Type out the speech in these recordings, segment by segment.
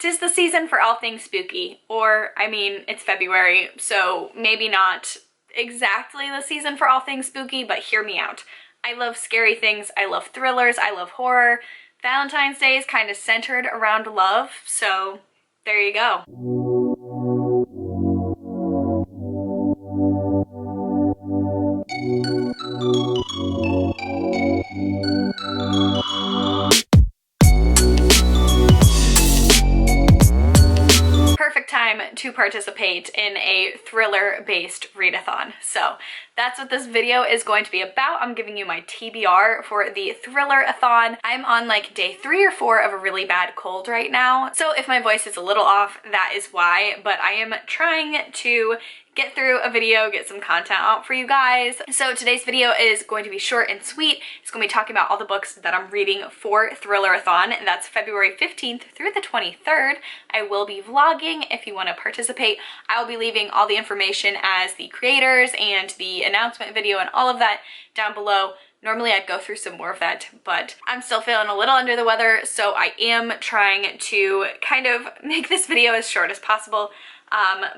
'Tis the season for all things spooky, or, I mean, it's February, so maybe not exactly the season for all things spooky, but hear me out. I love scary things, I love thrillers, I love horror. Valentine's Day is kind of centered around love, so there you go. Perfect time to participate in a thriller-based readathon. So that's what this video is going to be about. I'm giving you my TBR for the Thrillerathon. I'm on like day 3 or 4 of a really bad cold right now, so if my voice is a little off, that is why, but I am trying to get through a video, get some content out for you guys. So today's video is going to be short and sweet. It's going to be talking about all the books that I'm reading for Thrillerathon, and that's February 15th through the 23rd. I will be vlogging if you want to participate. I will be leaving all the information as the creators and the announcement video and all of that down below. Normally I'd go through some more of that, but I'm still feeling a little under the weather, so I am trying to kind of make this video as short as possible.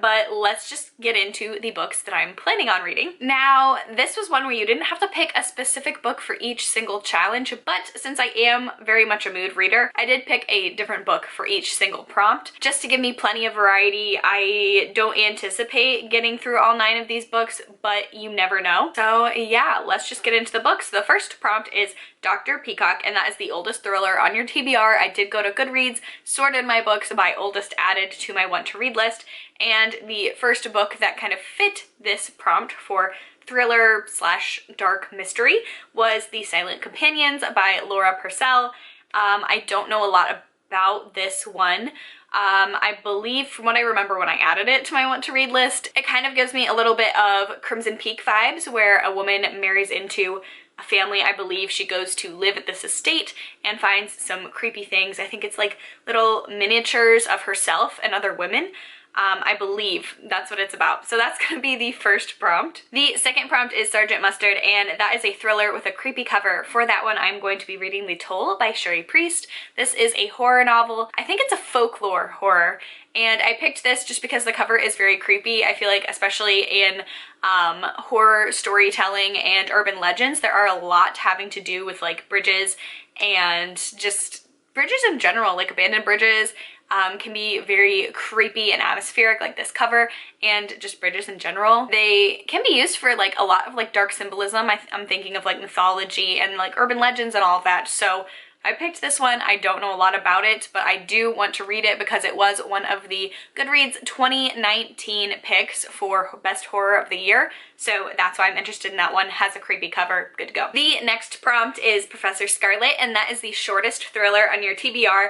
But let's just get into the books that I'm planning on reading. Now, this was one where you didn't have to pick a specific book for each single challenge, but since I am very much a mood reader, I did pick a different book for each single prompt, just to give me plenty of variety. I don't anticipate getting through all 9 of these books, but you never know. So yeah, let's just get into the books. The first prompt is Dr. Peacock, and that is the oldest thriller on your TBR. I did go to Goodreads, sorted my books by oldest added to my want to read list, and the first book that kind of fit this prompt for thriller slash dark mystery was The Silent Companions by Laura Purcell. I don't know a lot about this one. I believe, from what I remember when I added it to my want to read list, it kind of gives me a little bit of Crimson Peak vibes, where a woman marries into a family. I believe she goes to live at this estate and finds some creepy things. I think it's like little miniatures of herself and other women. I believe that's what it's about. So that's going to be the first prompt. The second prompt is Sergeant Mustard, and that is a thriller with a creepy cover. For that one, I'm going to be reading The Toll by Sherry Priest. This is a horror novel. I think it's a folklore horror, and I picked this just because the cover is very creepy. I feel like, especially in horror storytelling and urban legends, there are a lot having to do with like bridges and just bridges in general, like abandoned bridges. Can be very creepy and atmospheric, like this cover, and just bridges in general. They can be used for like a lot of like dark symbolism. I'm thinking of like mythology and like urban legends and all of that. So I picked this one. I don't know a lot about it, but I do want to read it because it was one of the Goodreads 2019 picks for Best Horror of the Year. So that's why I'm interested in that one. Has a creepy cover. Good to go. The next prompt is Professor Scarlet, and that is the shortest thriller on your TBR.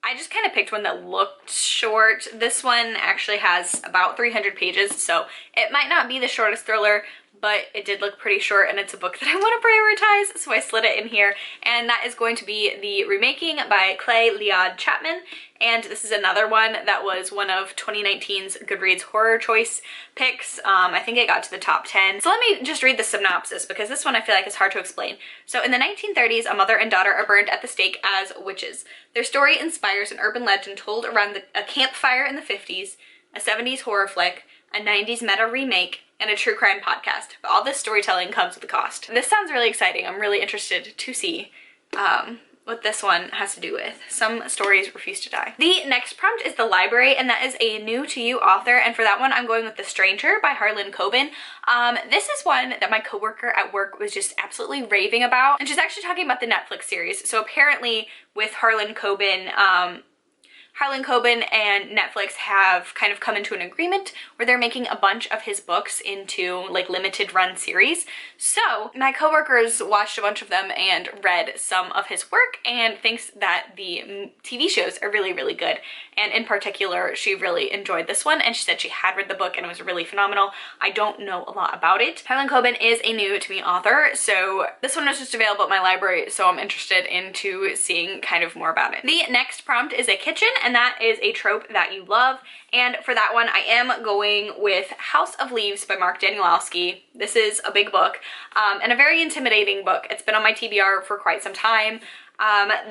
I just kind of picked one that looked short. This one actually has about 300 pages, so it might not be the shortest thriller, but it did look pretty short, and it's a book that I want to prioritize, so I slid it in here. And that is going to be The Remaking by Clay Liad Chapman. And this is another one that was one of 2019's Goodreads Horror Choice picks. I think it got to the top 10. So let me just read the synopsis, because this one I feel like is hard to explain. So in the 1930s, a mother and daughter are burned at the stake as witches. Their story inspires an urban legend told around a campfire in the 50s, a 70s horror flick, a 90s meta remake, and a true crime podcast. But all this storytelling comes with a cost. This sounds really exciting. I'm really interested to see what this one has to do with. Some stories refuse to die. The next prompt is The Library, and that is a new to you author, and for that one I'm going with The Stranger by Harlan Coben. This is one that my coworker at work was just absolutely raving about, and she's actually talking about the Netflix series. So apparently with Harlan Coben and Netflix have kind of come into an agreement where they're making a bunch of his books into like limited run series. So my coworkers watched a bunch of them and read some of his work and thinks that the TV shows are really, really good. And in particular, she really enjoyed this one, and she said she had read the book and it was really phenomenal. I don't know a lot about it. Harlan Coben is a new to me author, so this one was just available at my library, so I'm interested into seeing kind of more about it. The next prompt is a kitchen, and that is a trope that you love. And for that one, I am going with House of Leaves by Mark Danielowski. This is a big book and a very intimidating book. It's been on my TBR for quite some time.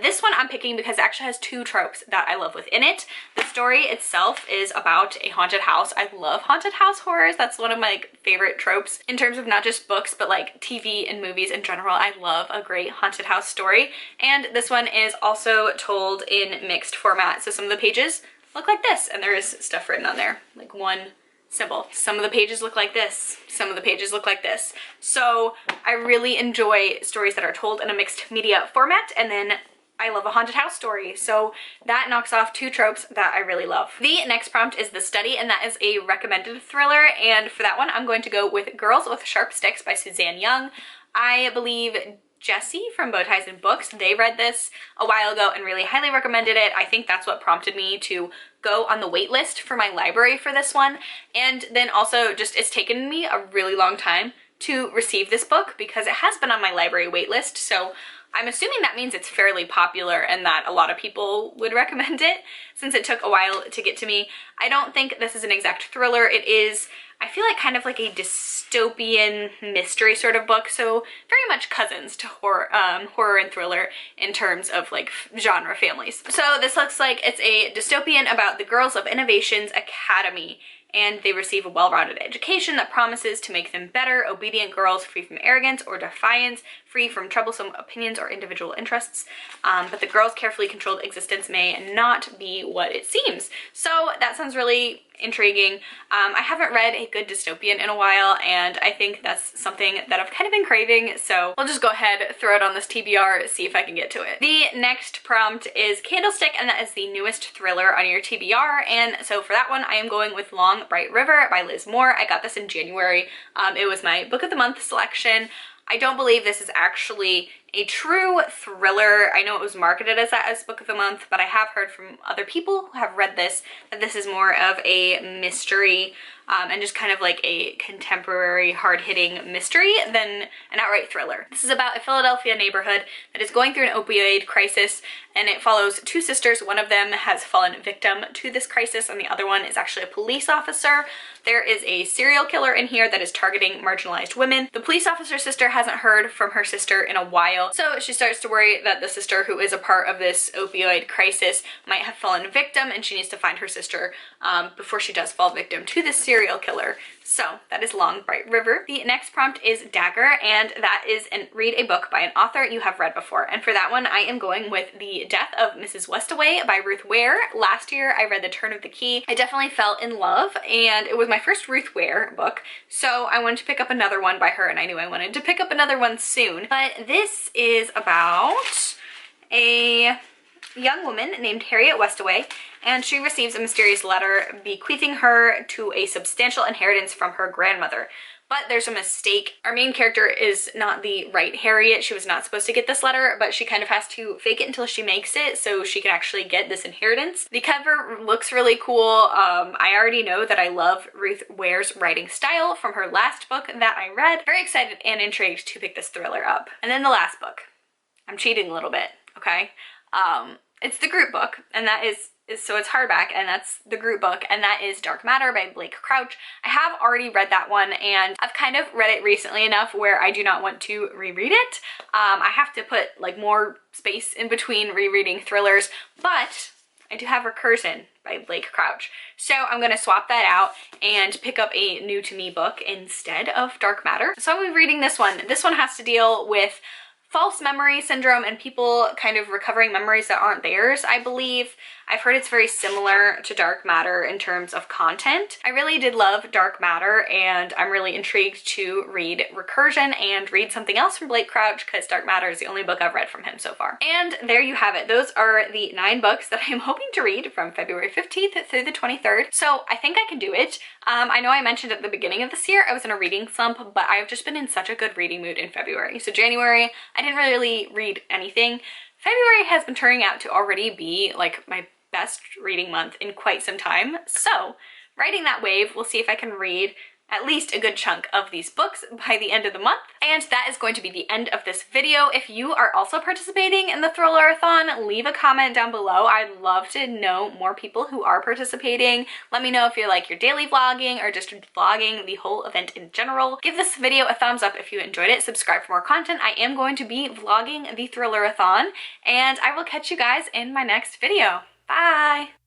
This one I'm picking because it actually has two tropes that I love within it. The story itself is about a haunted house. I love haunted house horrors. That's one of my favorite tropes in terms of not just books, but like TV and movies in general. I love a great haunted house story. And this one is also told in mixed format. So some of the pages look like this, and there is stuff written on there, like one symbol. Some of the pages look like this. Some of the pages look like this. So I really enjoy stories that are told in a mixed media format, and then I love a haunted house story. So that knocks off two tropes that I really love. The next prompt is The Study, and that is a recommended thriller. And for that one, I'm going to go with Girls with Sharp Sticks by Suzanne Young. I believe Jessie from Bow Ties and Books, they read this a while ago and really highly recommended it. I think that's what prompted me to go on the wait list for my library for this one. And then also just it's taken me a really long time to receive this book because it has been on my library wait list. So I'm assuming that means it's fairly popular and that a lot of people would recommend it since it took a while to get to me. I don't think this is an exact thriller. It is, I feel like, kind of like a dystopian mystery sort of book, so very much cousins to horror and thriller in terms of like genre families. So this looks like it's a dystopian about the girls of Innovations Academy, and they receive a well-rounded education that promises to make them better, obedient girls free from arrogance or defiance, free from troublesome opinions or individual interests. But the girls' carefully controlled existence may not be what it seems. So that sounds really intriguing. I haven't read a good dystopian in a while, and I think that's something that I've kind of been craving, so I'll just go ahead, throw it on this TBR, see if I can get to it. The next prompt is Candlestick, and that is the newest thriller on your TBR, and so for that one, I am going with Long Bright River by Liz Moore. I got this in January. It was my book of the month selection. I don't believe this is actually a true thriller. I know it was marketed as that as book of the month, but I have heard from other people who have read this that this is more of a mystery and just kind of like a contemporary hard-hitting mystery than an outright thriller. This is about a Philadelphia neighborhood that is going through an opioid crisis, and it follows two sisters. One of them has fallen victim to this crisis, and the other one is actually a police officer. There is a serial killer in here that is targeting marginalized women. The police officer's sister hasn't heard from her sister in a while, so she starts to worry that the sister who is a part of this opioid crisis might have fallen victim, and she needs to find her sister before she does fall victim to this serial killer. So that is Long Bright River. The next prompt is Dagger, and that is read a book by an author you have read before. And for that one, I am going with The Death of Mrs. Westaway by Ruth Ware. Last year, I read The Turn of the Key. I definitely fell in love, and it was my first Ruth Ware book, so I wanted to pick up another one by her, and I knew I wanted to pick up another one soon. But this is about a young woman named Harriet Westaway, and she receives a mysterious letter bequeathing her to a substantial inheritance from her grandmother. But there's a mistake. Our main character is not the right Harriet. She was not supposed to get this letter, but she kind of has to fake it until she makes it so she can actually get this inheritance. The cover looks really cool. I already know that I love Ruth Ware's writing style from her last book that I read. Very excited and intrigued to pick this thriller up. And then the last book. I'm cheating a little bit, okay? It's the group book, and that is so it's hardback, and that's the group book, and that is Dark Matter by Blake Crouch. I have already read that one, and I've kind of read it recently enough where I do not want to reread it. I have to put like more space in between rereading thrillers, but I do have Recursion by Blake Crouch. So I'm going to swap that out and pick up a new to me book instead of Dark Matter. So I'm reading this one. This one has to deal with false memory syndrome and people kind of recovering memories that aren't theirs, I believe. I've heard it's very similar to Dark Matter in terms of content. I really did love Dark Matter, and I'm really intrigued to read Recursion and read something else from Blake Crouch because Dark Matter is the only book I've read from him so far. And there you have it. Those are the 9 books that I'm hoping to read from February 15th through the 23rd. So I think I can do it. I know I mentioned at the beginning of this year I was in a reading slump, but I've just been in such a good reading mood in February. So January, I didn't really read anything. February has been turning out to already be like my best reading month in quite some time. So riding that wave, we'll see if I can read at least a good chunk of these books by the end of the month. And that is going to be the end of this video. If you are also participating in the Thrillerathon, leave a comment down below. I'd love to know more people who are participating. Let me know if you're like your daily vlogging or just vlogging the whole event in general. Give this video a thumbs up if you enjoyed it. Subscribe for more content. I am going to be vlogging the Thrillerathon, and I will catch you guys in my next video. Bye!